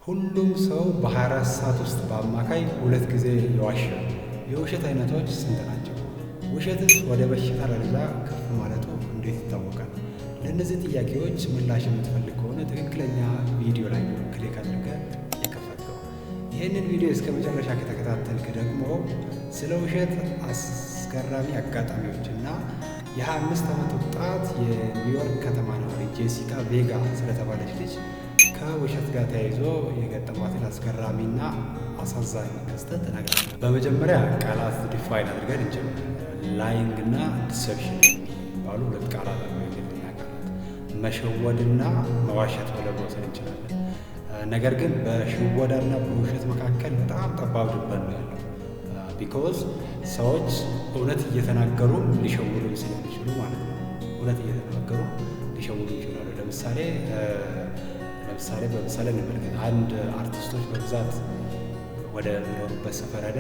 ሁሉም ሰው በ24 ሰዓት ውስጥ በአማካይ 2 ጊዜ ይዋሻል። የውሸት አይነቶች ስንት ናቸው? ውሸትስ ወደ በሽታ ደረጃ ከፍ ማለቱ እንዴት ይታወቃል? ለእነዚህ ጥያቄዎች ምላሽ የምትፈልግ ከሆነ ትክክለኛ ቪዲዮ ላይ ክሊክ አድርገህ የከፈትከው። ይህንን ቪዲዮ እስከ መጨረሻ ከተከታተልክ ደግሞ ስለ ውሸት አስገራሚ አጋጣሚዎች እና የ25 ዓመት ወጣት የኒውዮርክ ከተማ ነዋሪ ጄሲካ ቬጋ ስለተባለች ልጅ ከውሸት ጋር ተያይዞ የገጠሟትን አስገራሚና አሳዛኝ ክስተት እነግርሃለሁ። በመጀመሪያ ቃላት ዲፋይን አድርገን እንጀምር። ላይንግ እና ዲሰፕሽን የሚባሉ 2 ቃላት አሉ። የእንግሊዝኛ ቃላት መሸወድና መዋሸት ብለን መውሰድ እንችላለን። ነገር ግን በሽወዳና በውሸት መካከል በጣም ጠባብ ድንበር ነው ያለው። ቢኮዝ ሰዎች እውነት እየተናገሩ ሊሸውዱ ስለሚችሉ ማለት ነው። እውነት እየተናገሩ ሊሸውዱ ይችላሉ። በምሳሌ እንመልከት። አንድ አርቲስቶች በብዛት ወደ ሚኖሩበት ሰፈር ሄደ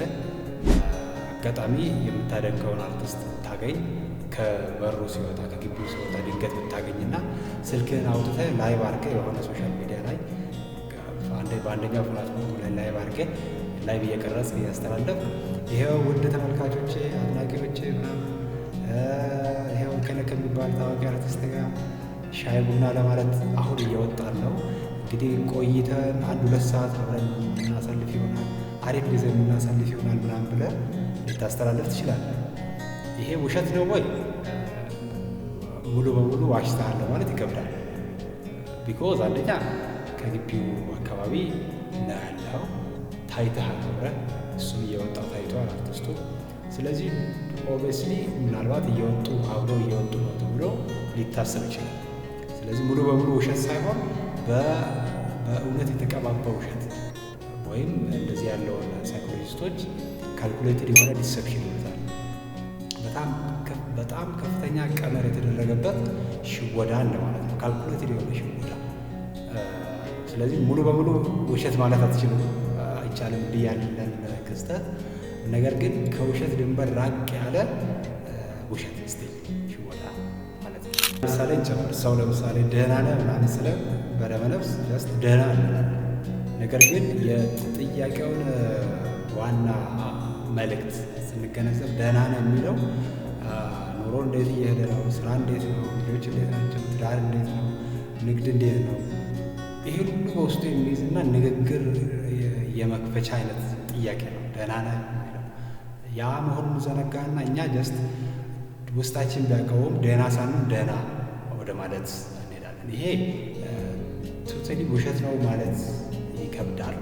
አጋጣሚ የምታደንቀውን አርቲስት ብታገኝ ከበሩ ሲወጣ ከግቢው ሲወጣ ድንገት ብታገኝና ስልክህን አውጥተህ ላይቭ አድርገህ የሆነ ሶሻል ሚዲያ ላይ በአንደኛው ፕላትፎርም ላይ ላይቭ አድርገህ ላይቭ እየቀረጽ እያስተላለፍ ይሄው ውድ ተመልካቾቼ አድናቂዎቼ ምናምን ይሄው ከነከ የሚባል ታዋቂ አርቲስት ጋር ሻይ ቡና ለማለት አሁን እየወጣን ነው። እንግዲህ ቆይተን 1-2 ሰዓት አብረን እናሳልፍ ይሆናል፣ አሪፍ ጊዜ እናሳልፍ ይሆናል ምናምን ብለህ ልታስተላልፍ ትችላለህ። ይሄ ውሸት ነው ወይ? ሙሉ በሙሉ ዋሽተሃል ማለት ይከብዳል። ቢኮዝ አንደኛ ከግቢው አካባቢ ነው ያለው፣ ታይተሃል አብረህ፣ እሱም እየወጣው ታይቷል አርቲስቱ። ስለዚህ ኦብቪየስሊ ምናልባት አብረው እየወጡ ነው ተብሎ ሊታሰብ ይችላል። ስለዚህ ሙሉ በሙሉ ውሸት ሳይሆን በእውነት የተቀባባ ውሸት ወይም እንደዚህ ያለውን ሳይኮሎጂስቶች ካልኩሌትድ የሆነ ዲሰፕሽን ይሉታል። በጣም ከፍተኛ ቀመር የተደረገበት ሽወዳ እንደማለት ነው። ካልኩሌትድ የሆነ ሽወዳ። ስለዚህ ሙሉ በሙሉ ውሸት ማለት አይቻልም እንዲህ ያለን ክስተት። ነገር ግን ከውሸት ድንበር ራቅ ያለ ውሸት ስቲል ሽወዳ ማለት ነው። ለምሳሌ እንጨምር። ሰው ለምሳሌ ደህና ነህ ምናምን ስለ በደመነፍስ ጀስት ደህና እንላለን። ነገር ግን የጥያቄውን ዋና መልእክት ስንገነዘብ ደህና ነህ የሚለው ኑሮ እንዴት እየሄደ ነው፣ ስራ እንዴት ነው፣ ልጆች እንዴት ናቸው፣ ትዳር እንዴት ነው፣ ንግድ እንዴት ነው፣ ይሄ ሁሉ በውስጡ የሚይዝና ንግግር የመክፈቻ አይነት ጥያቄ ነው ደህና ነህ የሚለው። ያ መሆኑን ዘነጋና እኛ ጀስት ውስጣችን ቢያውቀውም ደህና ሳንሆን ደህና ወደ ማለት እንሄዳለን። ይሄ ቶታሊ ውሸት ነው ማለት ይከብዳል።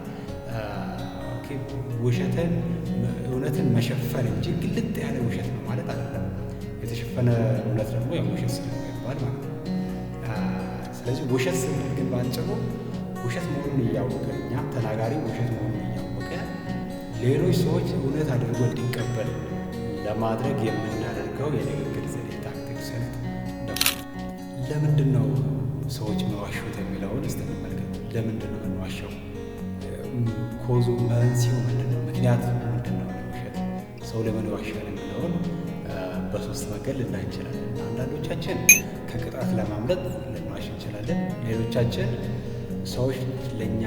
እውነትን መሸፈን እንጂ ግልጥ ያለ ውሸት ነው ማለት አይደለም። የተሸፈነ እውነት ደግሞ ያው ውሸት ስለሚባል ማለት ነው። ስለዚህ ውሸት ስንል ግን በአጭሩ ውሸት መሆኑን እያወቀ እኛም ተናጋሪ ውሸት መሆኑን እያወቀ ሌሎች ሰዎች እውነት አድርጎ እንዲቀበል ለማድረግ የምናደርገው የንግግር ዘዴ ታክቲክ ስልት ነው። ለምንድን ነው ሰዎች መዋሸት የሚለውን እስቲ እንመልከት። ለምንድን ነው የምንዋሸው? ኮዙ መንስኤው ምንድን ነው? ምክንያት ምንድን ነው? ውሸት ሰው ለምን ይዋሻል የሚለውን በ3 መንገድ ልናይ እንችላለን። አንዳንዶቻችን ከቅጣት ለማምለጥ ልንዋሽ እንችላለን። ሌሎቻችን ሰዎች ለእኛ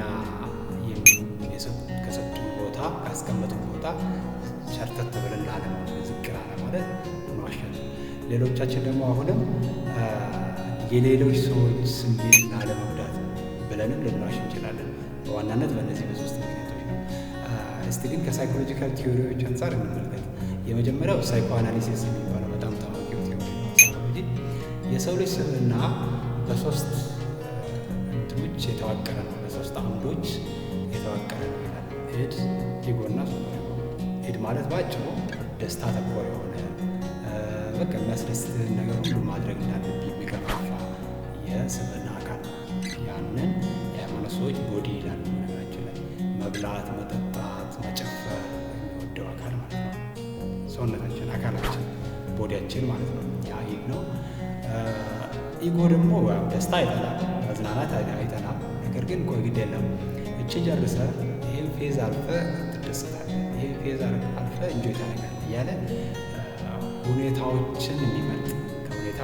ከሰጡን ቦታ ካስቀመጡን ቦታ ሸርተት ብለን ላለመሆን ዝቅ ላለማለት እንዋሻለን። ሌሎቻችን ደግሞ አሁንም የሌሎች ሰዎች ስሜት ላለመጉዳት ብለንም ልንዋሽ እንችላለን። በዋናነት በእነዚህ በ3 ምክንያቶች ነው። እስቲ ግን ከሳይኮሎጂካል ቲዎሪዎች አንጻር እንመልከት። የመጀመሪያው ሳይኮ አናሊሲስ የሚባለው በጣም ታዋቂው ቲዎሪ ነው። ሳይኮሎጂ የሰው ልጅ ስብዕና በ3 እንትኖች የተዋቀረ ነው፣ በ3 አምዶች የተዋቀረ ነው ይላል። ኢድ፣ ኢጎና ሱፐር ኢጎ። ኢድ ማለት በአጭሩ ደስታ ተኮር የሆነ በቃ የሚያስደስትህን ነገር ሁሉ ማድረግ እንዳለብህ የሚገፋፋ የስብዕና አካል ነው። ያንን የሃይማኖት ሰዎች ቦዲ ይላሉ። ነገራችን ላይ መብላት፣ መጠጣት፣ መጨፈር የሚወደው አካል ማለት ነው። ሰውነታችን፣ አካላችን፣ ቦዲያችን ማለት ነው። ያ ኢድ ነው። ኢጎ ደግሞ ደስታ አይጠላም፣ መዝናናት አይጠላም። ነገር ግን ቆይ ግድ የለም እቺ ጨርሰህ ይህን ፌዝ አልፈህ ትደሰታለህ፣ ይህን ፌዝ አልፈህ እንጆይ ታደርጋለህ እያለ ሁኔታዎችን የሚመርጥ ከሁኔታ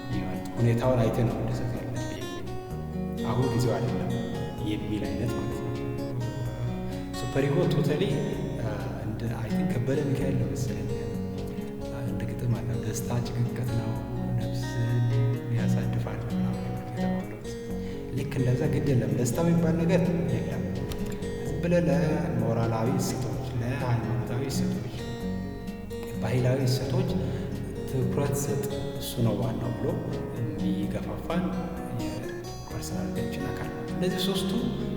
የሚመርጥ ሁኔታውን አይተህ ነው መደሰት ያለብህ። አሁን ጊዜው አይደለም የሚል አይነት ማለት ነው። ሱፐር ኢጎ ቶታሊ እንደ አይ ቲንክ ከበደ ሚካኤል ነው መሰለኝ እንደ ግጥም አለ ደስታ ጭንቀት ነው ነፍስን ያሳድፋል ምናምን ልክ እንደዛ ግድ የለም ደስታ የሚባል ነገር የለም። ዝም ብለህ ለሞራላዊ እሴቶች፣ ለሃይማኖታዊ እሴቶች፣ ባህላዊ እሴቶች ትኩረት ሰጥ፣ እሱ ነው ዋናው ብሎ የሚገፋፋን የፐርሰናሊቲያችን አካል ነው። እነዚህ ሶስቱ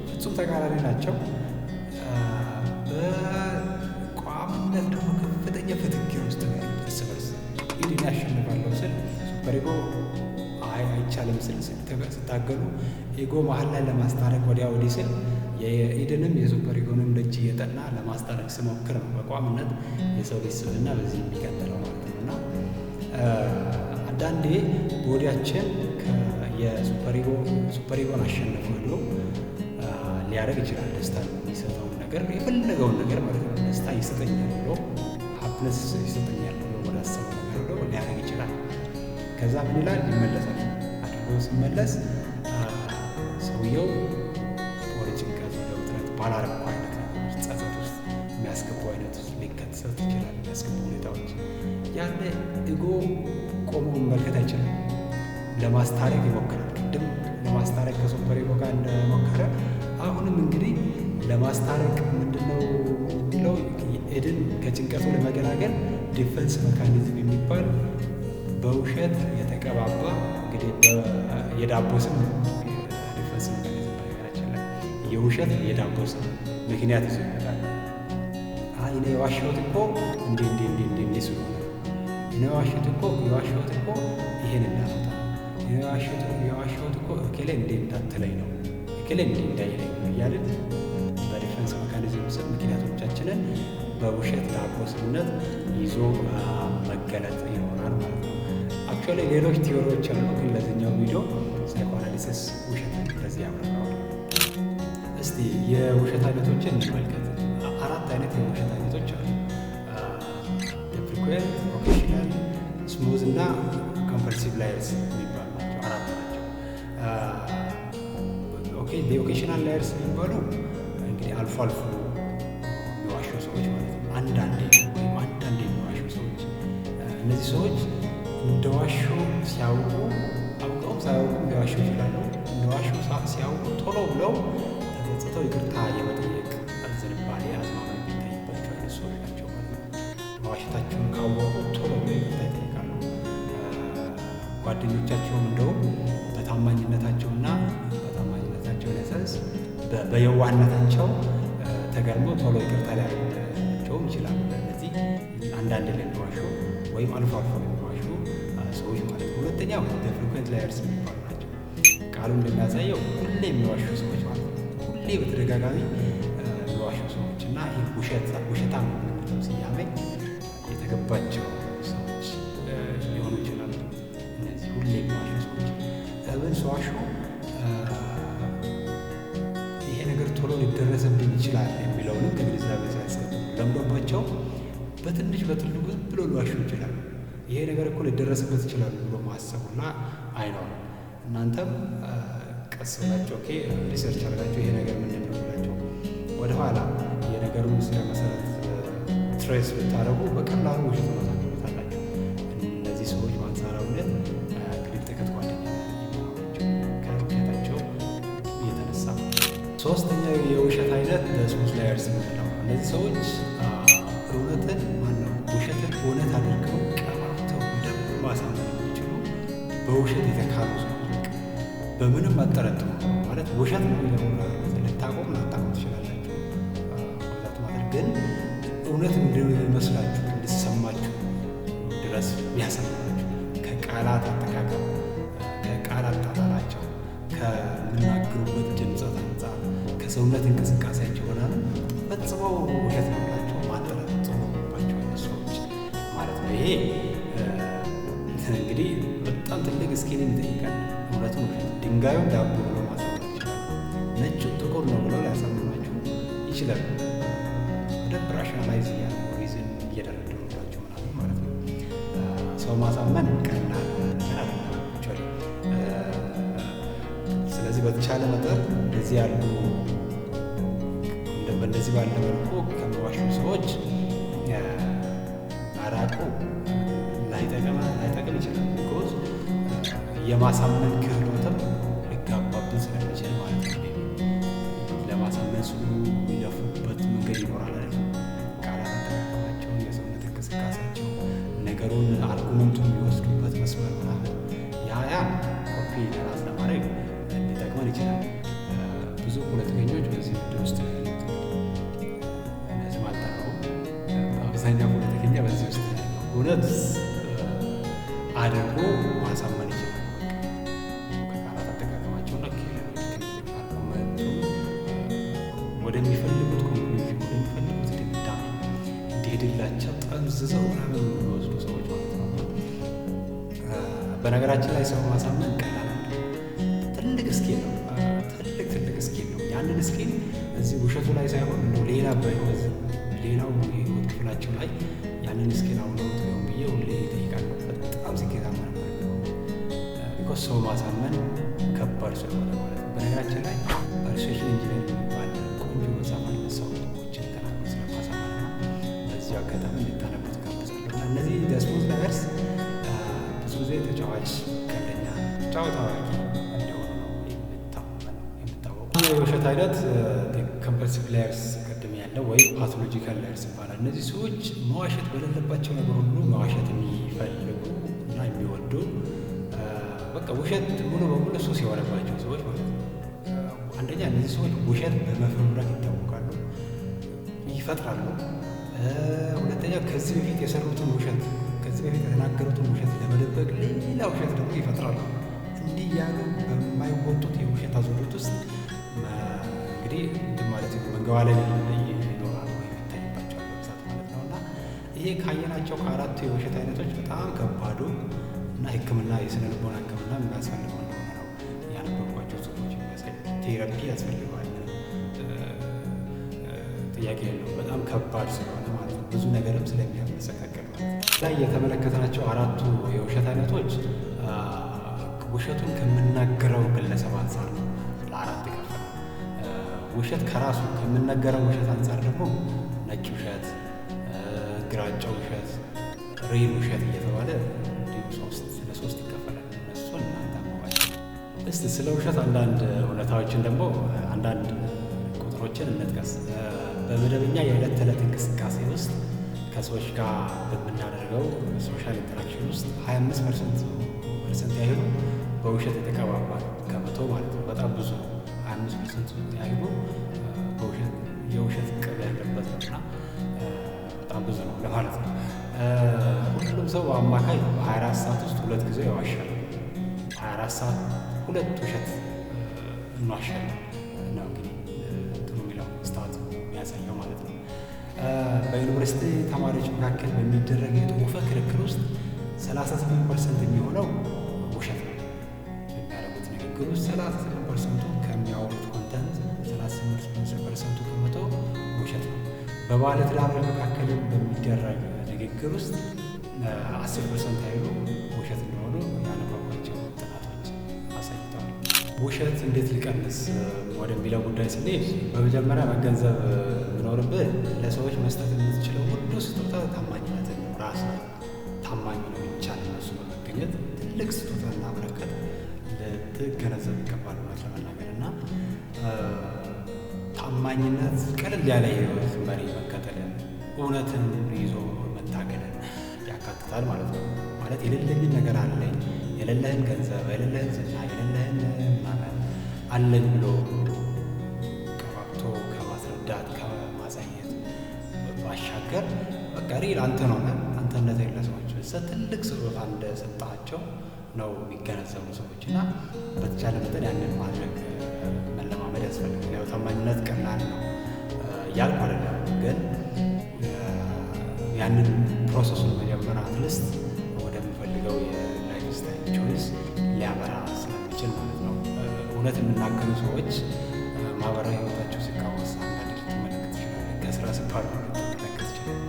ፍጹም ተቃራኒ ናቸው። በቋምነት ደግሞ ከፍተኛ ፍትጊር ውስጥ ነው እርስ በርስ ኢድን ያሸንፋለሁ ስል ሱፐር ኢጎ አይቻልም ስል ስታገሉ ኢጎ መሀል ላይ ለማስታረቅ ወዲያ ወዲህ ስል የኢድንም የሱፐር ኢጎንም ደጅ እየጠና ለማስታረቅ ስሞክር ነው በቋምነት የሰው ልጅ ስብዕና በዚህ የሚቀጥለው ማለት ነው። እና አንዳንዴ ቦዲያችን የሱፐር ኢጎን አሸንፋለሁ ሊያደርግ ይችላል። ደስታ የሚሰጠውን ነገር የፈለገውን ነገር ማለት ነው ደስታ ይሰጠኛል ብሎ ሀፕነስ ይሰጠኛል ብሎ ወደ አሰበው ነገር ብሎ ሊያደርግ ይችላል። ከዛ ምን ይላል? ይመለሳል። አድርጎ ሲመለስ ሰውየው ወደ ጭንቀት፣ ወደ ውጥረት ባላረኩ አይነት ጸጸት ውስጥ የሚያስገቡ አይነት ውስጥ ሊከሰት ይችላል። የሚያስገቡ ሁኔታዎች ያለ ኢጎ ቆሞ መመልከት አይችልም። ለማስታረቅ ይሞክራል። ቅድም ለማስታረቅ ከሱፐር ኢጎ ጋር እንደሞከረ አሁንም እንግዲህ ለማስታረቅ ምንድነው የሚለው ኢድን ከጭንቀቱ ለመገላገል ዲፌንስ ሜካኒዝም የሚባል በውሸት የተቀባባ እንግዲህ የዳቦ ስም ዲፌንስ ሜካኒዝም በነገራችን ላይ የውሸት የዳቦ ስም ምክንያት ይዞ ይመጣል። እኔ የዋሸሁት እኮ እንዴ ስለሆነ እኔ የዋሸሁት እኮ ይሄን እንዳመጣ የዋሸሁት እኮ እከሌ እንዴ እንዳትለኝ ነው እከሌ እንዴ እንዳይለኝ ነው እያልን በዲፌንስ ሜካኒዝም ስም ምክንያቶቻችንን በውሸት ዳቦ ስምነት ይዞ መገለጥ ይሆናል ማለት ነው። አክቹዋሊ ሌሎች ቲዎሪዎች አሉ፣ ግን ለዚህኛው ቪዲዮ ሳይኮአናሊሲስ ውሸት እንደዚህ ያብራራዋል። እስቲ የውሸት አይነቶችን እንመልከት። 4 አይነት የውሸት አይነቶች አሉ። ፍሪኩዌንት፣ ኦኬሽናል፣ ስሙዝ እና ኮምፐልሲቭ ላየርስ የሚባሉ ናቸው። 4 ናቸው። ኦኬሽናል ላየርስ የሚባሉ እንግዲህ አልፎ አልፎ የሚዋሹ ሰዎች ማለት ነው። አንዳንዴ የሚዋሹ ሰዎች። እነዚህ ሰዎች እንደዋሹ ሲያውቁ አውቀውም ሳያውቁም ሊዋሹ ይችላሉ። እንደዋሹ ሲያውቁ ቶሎ ብለው ተጸጽተው ይቅርታ የመጠየቅ ዝንባሌ አዝማሚያ የሚታይባቸው አይነት ሰዎች ናቸው ማለት ነው። መዋሸታቸውን ካወቁ ቶሎ ብለው ይቅርታ ይጠይቃሉ። ጓደኞቻቸውም እንደውም በታማኝነታቸውና ያሳዝ በየዋህነታቸው ተገርመው ቶሎ ይቅርታ ሊያደርጉላቸውም ይችላሉ። እነዚህ አንዳንድ ላይ የሚዋሹ ወይም አልፎ አልፎ የሚዋሹ ሰዎች ማለት ነው። ሁለተኛው ፍሪኩዌንት ላየርስ የሚባሉ ናቸው። ቃሉ እንደሚያሳየው ሁሌ የሚዋሹ ሰዎች ማለት ነው። ሁሌ በተደጋጋሚ የሚዋሹ ሰዎች እና ይህ ውሸታም የምንለው ስያሜ የተገባቸው ሰዎች ሊሆኑ ይችላሉ። እነዚህ ሁሌ የሚዋሹ ሰዎች እብን ሲዋሹ ይሄ ነገር ቶሎ ሊደረሰብኝ ይችላል የሚለውንም ከግንዛቤ ሳያስገቡ ለምዶባቸው በትንሽ በትልቁ ዝም ብሎ ሊዋሹ ይችላሉ። ይሄ ነገር እኮ ሊደረስበት ይችላል ብሎ ማሰቡና አይነውም። እናንተም ቀስ ብላችሁ ሪሰርች አድርጋችሁ ይሄ ነገር ምንድን ነው ብላችሁ ወደኋላ የነገሩን ስለ መሰረት ትሬስ ብታደርጉ በቀላሉ ውሸት ታገኙታላችሁ። እነዚህ ሰዎች በአንጻራዊነት እንግዲህ ጥቂት ጓደኛ የሚኖራቸው ከውሸታቸው እየተነሳ። ሶስተኛው የውሸት አይነት በስሙዝ ላየርስ የምንለው እነዚህ ሰዎች እውነትን ውሸትን እውነት አድርገው ቀባብተው በደንብ ማሳመን የሚችሉ በውሸት የተካሉ ሰዎች በምንም አጠረጥሩ ማለት ውሸት ነው የሚለው ልታቆም ላታቆም ትችላላችሁ። ማለት ግን እውነት እንዲመስላችሁ እንዲሰማችሁ ድረስ ያሰማችሁ ከቃላት አጠቃቀም፣ ከቃላት አጣጣላቸው፣ ከምናገሩበት ድምፀት አንጻር፣ ከሰውነት እንቅስቃሴያቸው ሆናል ፈጽመው ውሸት ነው ብላቸው ማጠረጥሩባቸው አይነት ሰዎች ማለት ነው። ይሄ እንግዲህ በጣም ትልቅ ስኪል ይጠይቃል። እውነቱን ውሸት፣ ድንጋዩን ዳቦ ብሎ ማሳመን ይችላሉ። ነጩን ጥቁር ነው ብለው ሊያሳምኗችሁ ይችላሉ። በደንብ ራሽናላይዝ ሪዝን እየደረደሩባቸው ምናምን ማለት ነው። ሰው ማሳመን ቀላል ነገር አይደለም። ስለዚህ በተቻለ መጠን እንደዚህ ያሉ በእንደዚህ ባለ መልኩ ከሚዋሹ ሰዎች መራቁ ላይጠቅም ይችላል። ቢኮዝ የማሳመን ክህሎትም ሊጋባብን ስለሚችል ማለት ነው። ለማሳመን ሲሉ የሚለፉበት መንገድ ይኖራል አይደል? ቃላት አጠቃቀማቸው፣ የሰውነት እንቅስቃሴያቸው፣ ነገሩን አርጉመንቱን የሚወስዱበት መስመር ምናምን ያ ኮፒ ለራስ ለማድረግ ሊጠቅመን ይችላል። ብዙ ፖለቲከኞች በዚህ ጉዳይ ውስጥ እነዚህ ማልጠራው አብዛኛው ፖለቲከኛ በዚህ ውስጥ እውነት አድርጎ ማሳመን ይችላል። ከቃላት አጠቃቀማቸውና ወደሚፈልጉት ኮንክሉዥን ወደሚፈልጉት ድምዳሜ እንዲሄድላቸው ጠምዝዘው ምናምን የሚወስዱ ሰዎች ማለት ነው። በነገራችን ላይ ሰው ማሳመን ቀላል ትልቅ ስኪል ነው። ትልቅ ስኪል ነው። ያንን ስኪል እዚህ ውሸቱ ላይ ሳይሆን ሌላ በህይወት ሌላው የህይወት ክፍላቸው ላይ ያንን ስኪል አውለውት ሊሆን ብዬ ሁሌ እጠይቃለሁ። በጣም ስኬታማ ነበር። ቢኮዝ ሰው ማሳመን ከባድ ስለሆነ ማለት ነው። በነገራችን ላይ ፐርሱዌዥን ኢንጂነር የሚባል ቆንጆ መጽሐፍ አለ። ሰዎችን ተናግሮ ስለማሳመን ነው። በዚሁ አጋጣሚ እንድታነቡት ጋብዛለሁ። እነዚህ ደስሞዝ ነገርስ ብዙ ጊዜ ተጫዋች፣ ቀልደኛ፣ ጨዋታ አዋቂ እንዲሆኑ ነው የሚታወቁ። የውሸት አይነት ኮምፐልሲቭ ላየርስ ቅድም ያለው ወይም ፓቶሎጂካል ላየርስ ይባላል። እነዚህ ሰዎች መዋሸት በሌለባቸው ነገር ሁሉ መዋሸት የሚፈልጉ እና የሚወዱ በቃ ውሸት ሙሉ በሙሉ ሱስ የሆነባቸው ሰዎች ማለት ነው። አንደኛ እነዚህ ሰዎች ውሸት በመፈብረክ ይታወቃሉ፣ ይፈጥራሉ። ሁለተኛ ከዚህ በፊት የሰሩትን ውሸት ከዚህ በፊት የተናገሩትን ውሸት ለመደበቅ ሌላ ውሸት ደግሞ ይፈጥራሉ። እንዲህ ያሉ በማይወጡት የውሸት አዙሪት ውስጥ እንግዲህ ማለት መንገባለል ይኖራሉ ወይም ይታይባቸዋል በብዛት ማለት ነው። እና ይሄ ካየናቸው ከአራቱ የውሸት አይነቶች በጣም ከባዱ እና ሕክምና የስነ ልቦና ሕክምና የሚያስፈልገው እንደሆነ ነው ያነበብኳቸው ጽሑፎች የሚያሳይ። ቴራፒ ያስፈልገዋል፣ ጥያቄ የለውም። በጣም ከባድ ስለሆነ ማለት ነው። ብዙ ነገርም ስለሚያመሰቃቅል ማለት ነው። ላይ የተመለከትናቸው አራቱ የውሸት አይነቶች ውሸቱን ከምናገረው ግለሰብ አንጻር ነው ለአራት ይከፈላል። ውሸት ከራሱ ከምናገረው ውሸት አንጻር ደግሞ ነጭ ውሸት፣ ግራጫ ውሸት፣ ሪል ውሸት እየተባለ ለሶስት ይከፈላል። እነሱን እናንታባቸው። እስቲ ስለ ውሸት አንዳንድ እውነታዎችን ደግሞ አንዳንድ ቁጥሮችን እንጥቀስ። በመደበኛ የዕለት ተዕለት እንቅስቃሴ ውስጥ ከሰዎች ጋር በምናደርገው ሶሻል ኢንተራክሽን ውስጥ 25% ያህሉ በውሸት የተቀባባ ከመቶ ማለት ነው። በጣም ብዙ 25% ያህሉ የውሸት ቅብ ያለበት ነውና በጣም ብዙ ነው ለማለት ነው። ሁሉም ሰው በአማካይ በ24 ሰዓት ውስጥ 2 ጊዜ ይዋሻል። 24 ሰዓት 2 ውሸት እንዋሻለን ነው እንግዲህ ጥሩ የሚለው ስታት የሚያሳየው ማለት ነው። በዩኒቨርሲቲ ተማሪዎች መካከል በሚደረግ የጦፈ ክርክር ውስጥ 38% የሚሆነው ውሸት ነው። የሚያደርጉት ንግግር ውስጥ 38% ከሚያወሩት ኮንተንት 38% ከመቶ ውሸት ነው። በባለ ትዳሮች መካከልም በሚደረግ ንግግር ውስጥ 10% ያህሉ ውሸት እንደሆኑ ያነበቧቸው ጥናቶች አሳይተዋል። ውሸት እንዴት ሊቀንስ ወደሚለው ጉዳይ ስንሄድ በመጀመሪያ መገንዘብ የሚኖርብህ ለሰዎች መስጠት የምትችለው ሁሉ ስጦታ ታማኝነትን ነው። ራስህ ታማኝ ነው ይቻል እነሱ በመገኘት ትልቅ ስጦታና በረከት ልትገነዘብ ይገባል ማለት ለመናገር እና ታማኝነት ቀለል ያለ የህይወት መሪ መከተልን፣ እውነትን ይዞ መታገልን ያካትታል ማለት ነው። ማለት የሌለኝን ነገር አለኝ፣ የሌለህን ገንዘብ፣ የሌለህን ዝና፣ የሌለህን ማመን አለኝ ብሎ ቀባብቶ ከማስረዳት ከማሳየት ባሻገር በቃ ሪል አንተ ነው አንተነት የለ ሰዎች ትልቅ ስጦታ እንደሰጣቸው ነው የሚገነዘቡ ሰዎች እና በተቻለ መጠን ያንን ማድረግ መለማመድ ያስፈልጋል። ያው ታማኝነት ቀላል ነው እያልኩ አይደለም፣ ግን ያንን ፕሮሰሱን መጀመር አትሊስት ወደሚፈልገው የላይፍ ስታይል ቾይስ ሊያመራ ስለሚችል ማለት ነው። እውነት የሚናገሩ ሰዎች ማህበራዊ ህይወታቸው ሲቃወስ አንዳንድ ልትመለከት ይችላል። ከስራ ሲባሉ ልትመለከት ይችላል።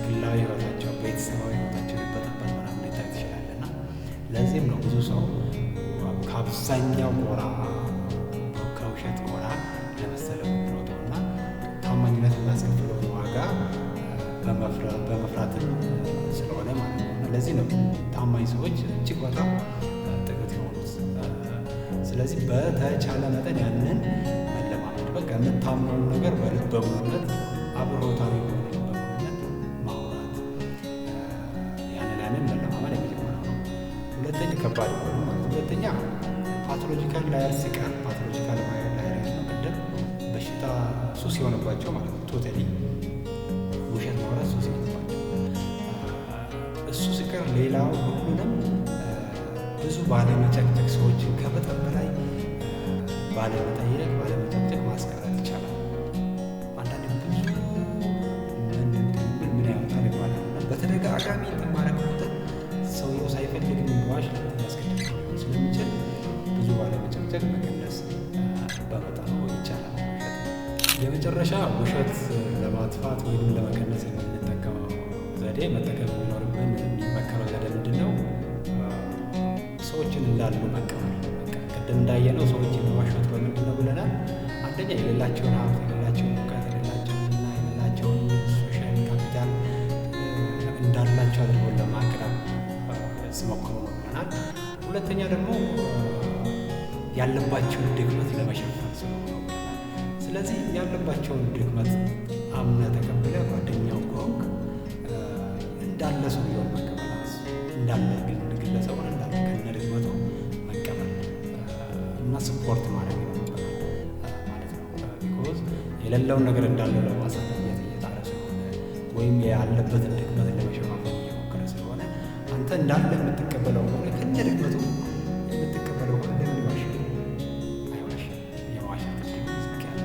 ግላዊ ህይወታቸው፣ ቤተሰባዊ ህይወታቸው ሊበጠበጥ ምናምን ሊታይ ትችላል እና ለዚህም ነው ብዙ ሰው ከአብዛኛው ጎራ በመፍራትም ስለሆነ ማለት ነው። ለዚህ ነው ታማኝ ሰዎች እጅግ በጣም ጥቂት የሆኑት። ስለዚህ በተቻለ መጠን ያንን መለማመድ፣ በቃ የምታምነውን ነገር በልበ ሙሉነት አብሮታዊ በሙሉነት ማውራት፣ ያንን መለማመድ የመጀመሪያው ነው። ሁለተኛ ከባድ ሆነ ማለት ሁለተኛ ፓቶሎጂካል ላየር ሲቀር ፓቶሎጂካል ላየር ነው ቅድም በሽታ ሱስ የሆነባቸው ማለት ነው። ቶታሊ ውሸት ማውራት ሱስ የሆነባቸው እሱ ሲቀር ሌላው ሁሉንም ብዙ ባለመጨቅጨቅ ሰዎችን ከመጠን በላይ ባለመጠየቅ ባለመጨቅጨቅ ማስቀረት ይቻላል። አንዳንድ ብዙ ምን ያወጣል ይባላል። በተደጋጋሚ ማድረግ ቁጥር ሰውየው ሳይፈልግ ዋሽ ያስገድድ ስለሚችል ብዙ ባለመጨቅጨቅ መቀነስ በመጠኑ ይቻላል። የመጨረሻ ውሸት ለማጥፋት ወይም ለመቀነስ የምንጠቀመው ዘዴ መጠቀም የሚኖርብን የሚመከረው ዘዴ ምንድን ነው? ሰዎችን እንዳሉ መቀበል። ቅድም እንዳየነው ሰዎች የሚዋሹት በምንድን ነው ብለናል? አንደኛ የሌላቸውን ሀብት፣ የሌላቸውን እውቀት፣ የሌላቸውንና የሌላቸውን ሶሻል ካፒታል እንዳላቸው አድርጎ ለማቅረብ ሲሞክሩ ነው ብለናል። ሁለተኛ ደግሞ ያለባቸውን ድክመት ለመሸፈን ስለሆነ ነው ብለናል። ስለዚህ ያለባቸውን ድክመት አምነህ ተቀብለህ ጓደኛው ከሆንክ እንዳለ ሰውየውን መቀበል እንዳለ ግለሰቡን እንዳለ ከነ ድክመቱ መቀበል እና ስፖርት ማድረግ ይኖርበታል ማለት ነው። ቢኮዝ የሌለውን ነገር እንዳለ ለማሳየት እየጣረ ስለሆነ ወይም ያለበትን ድክመት ለመሸፋፈን እየሞከረ ስለሆነ አንተ እንዳለ የምትቀበለው ከሆነ ከነ ድክመቱ የምትቀበለው ከሆነ ለምን ይዋሻል? አይዋሽም። የዋሸት ዝቅ ያለ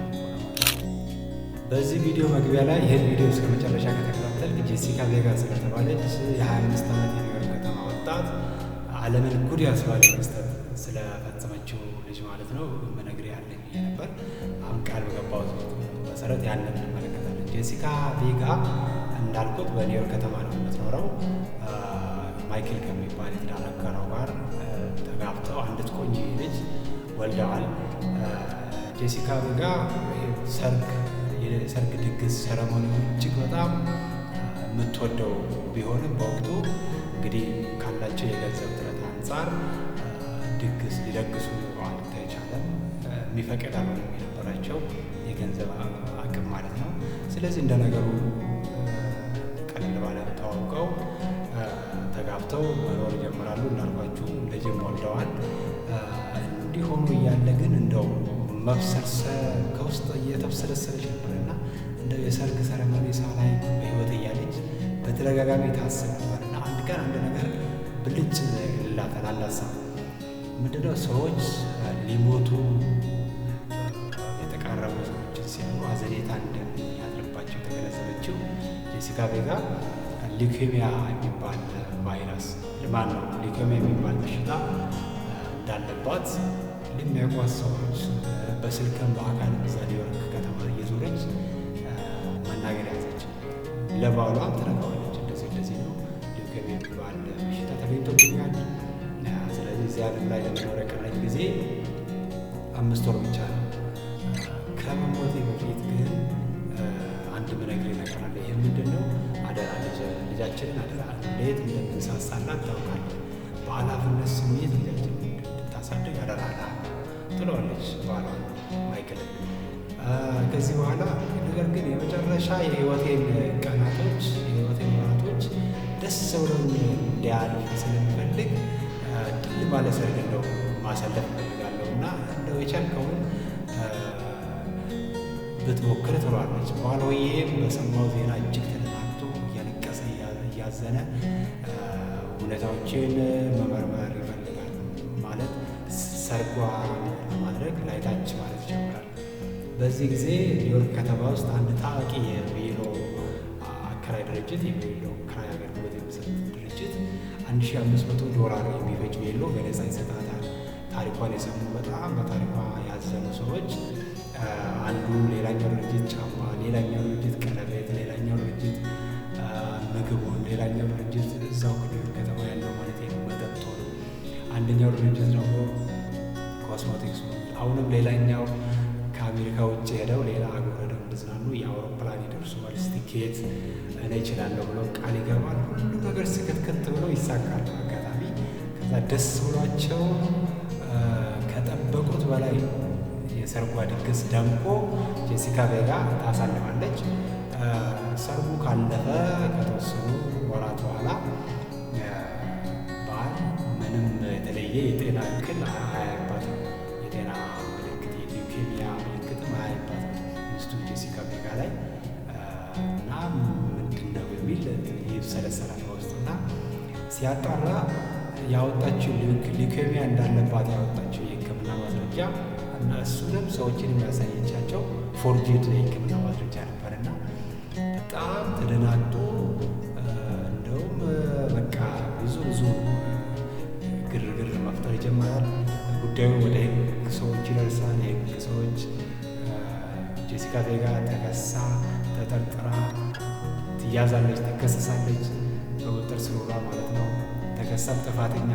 በዚህ ቪዲዮ መግቢያ ላይ ይህን ቪዲዮ እስከ መጨረሻ ከተከታተልክ ጄሲካ ቬጋ ስለተባለች የ25 ዓመት የኒውዮርክ ከተማ ወጣት ዓለምን ጉድ ያስባለ ክስተት ስለፈጸመችው ልጅ ማለት ነው መነግሬ ያለኝ ብዬ ነበር። አሁን ቃል በገባሁት መሰረት ያንን እንመለከታለን። ጄሲካ ቬጋ እንዳልኩት በኒውዮርክ ከተማ ነው የምትኖረው። ማይክል ከሚባል የትዳር አጋሯ ጋር ተጋብተው አንዲት ቆንጆ ልጅ ወልደዋል። ጄሲካ ቬጋ የሰርግ ድግስ ሰረሞኒውን እጅግ በጣም የምትወደው ቢሆንም በወቅቱ እንግዲህ ካላቸው የገንዘብ ጥረት አንጻር ድግስ ሊደግሱ አልተቻለም። የሚፈቅድ አልሆነም የነበራቸው የገንዘብ አቅም ማለት ነው። ስለዚህ እንደ ነገሩ ቀለል ባለ ተዋውቀው ተጋብተው መኖር ይጀምራሉ። እንዳልኳችሁ ልጅም ወልደዋል። እንዲሆኑ እያለ ግን እንደው መብሰልሰል ከውስጥ እየተብሰለሰለች ነበርና እንደው የሰርግ ሰረሞኒ ሳላይ በህይወት እያለች በተደጋጋሚ ታስብ ነበርና አንድ ቀን አንድ ነገር ብልጭ ይላታል። አላሳብ ምንድነው? ሰዎች ሊሞቱ የተቃረቡ ሰዎችን ሲያዩ አዘኔታ እንደሚያድርባቸው የተገነዘበችው ጄሲካ ቬጋ ሊውኬሚያ የሚባል ቫይረስ ማነው ሊውኬሚያ የሚባል በሽታ እንዳለባት ለሚያውቋት ሰዎች በስልክም በአካል እዛ ኒውዮርክ ከተማ እየዞረች መናገር ያዘች። ለባሏም ትነግረዋለች። እንደዚህ ነው ሊውኬሚያ የሚባል በሽታ ተገኝቶብኛል። ስለዚህ እዚህ ዓለም ላይ ለመኖር የቀረኝ ጊዜ 5 ወር ብቻ ነው። ከመሞቴ በፊት ግን አንድ ምነግርህ ነገር አለ። ይህ ምንድን ነው? አደራ ልጃችንን አደራ እንዴት እንደምንሳሳላት ታውቃለህ። በኃላፊነት ስሜት ልጃችንን እንድታሳድግ አደራ ትለዋለች ባሏ ማይክል። ከዚህ በኋላ ነገር ግን የመጨረሻ የህይወቴን ቀናቶች የህይወቴን ወራቶች ደስ ብሎኝ እንዲያልፍ ስለምፈልግ ድል ባለ ሰርግ እንደው ማሳለፍ እፈልጋለሁ እና እንደው የቻልከውን ብትሞክር ትለዋለች። ባሏዬም በሰማው ዜና እጅግ ተደናግጦ እያለቀሰ እያዘነ ሁኔታዎችን መመርመር ይፈልጋል። ማለት ሰርጓ ለማድረግ ላይታች ማለት ይጀምራል። በዚህ ጊዜ ኒውዮርክ ከተማ ውስጥ አንድ ታዋቂ የቬሎ አከራይ ድርጅት የቬሎ ክራይ አገልግሎት የሚሰጥ ድርጅት $1500 የሚፈጅ ቬሎ በነፃ ይሰጣታል። ታሪኳን የሰሙ በጣም በታሪኳ ያዘኑ ሰዎች አንዱ ሌላኛው ድርጅት ጫማ፣ ሌላኛው ድርጅት ቀለበት፣ ሌላኛው ድርጅት ምግቡን፣ ሌላኛው ድርጅት እዛው ኒውዮርክ ከተማ ያለው ማለት ነው መጠጥ ነው። አንደኛው ድርጅት ደግሞ ኮስሞቲክስ ነው። አሁንም ሌላኛው ከአሜሪካ ውጭ ሄደው ሌላ አገር ሄደው እንዲዝናኑ የአውሮፕላን ሄደው ደርሶ መልስ ቲኬት እኔ እችላለሁ ብለው ቃል ይገባል። ሁሉ ነገር ስክትክት ብሎ ይሳካል አጋጣሚ። ከዛ ደስ ብሏቸው ከጠበቁት በላይ የሰርጓ ድግስ ደምቆ ጄሲካ ቬጋ ታሳልፋለች። ሰርጉ ካለፈ ከተወሰኑ ወራት በኋላ ባል ምንም የተለየ የጤና እክል አያይባትም። የጤና ምልክት የሊውኬሚያ ምልክትም አያይባትም ሚስቱ ጄሲካ ቬጋ ላይ እና ምንድን ነው የሚል ይብሰለሰላል በውስጡና ሲያጣራ ያወጣችው ሊውኬሚያ እንዳለባት ያወጣችው የሕክምና ማስረጃ እና እሱንም ሰዎችን የሚያሳየቻቸው ፎርጅድ የሕክምና ማስረጃ ነበርና በጣም ተደናግጦ እንደውም በቃ ብዙ ግርግር መፍጠር ይጀምራል። ጉዳዩ ወደ ሕግ ሰዎች ይደርሳል። የሕግ ሰዎች ጄሲካ ቬጋ ተከሳ ተጠርጥራ ትያዛለች፣ ትከሰሳለች። በቁጥጥር ስር ውላ ማለት ነው። ተከሳ ጥፋተኛ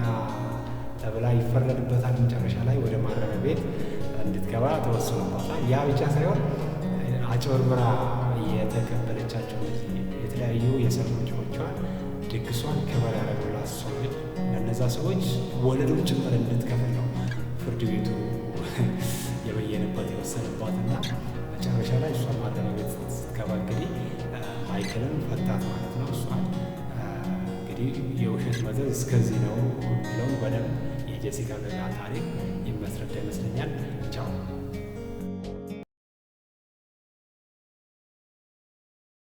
ተብላ ይፈረድበታል። መጨረሻ ላይ ወደ ማረሚያ ቤት እንድትገባ ተወስኖባታል። ያ ብቻ ሳይሆን አጭበርብራ የተቀበለቻቸው የተለያዩ የሰርግ ወጪዎቿን ድግሷን ከበር ያደረጉላት ሰዎች ለእነዛ ሰዎች ወለዱን ጭምር እንድትከፍል ነው ፍርድ ቤቱ የበየነባት የወሰነባትና መጨረሻ ላይ እሷ ማረሚያ ቤት ስትገባ እንግዲህ ማይክልን ፈታት ማለት ነው። እሷን እንግዲህ የውሸት መዘዝ እስከዚህ ነው የሚለውን በደንብ የጄሲካ ቬጋ ታሪክ የሚያስረዳ ይመስለኛል። ቻው።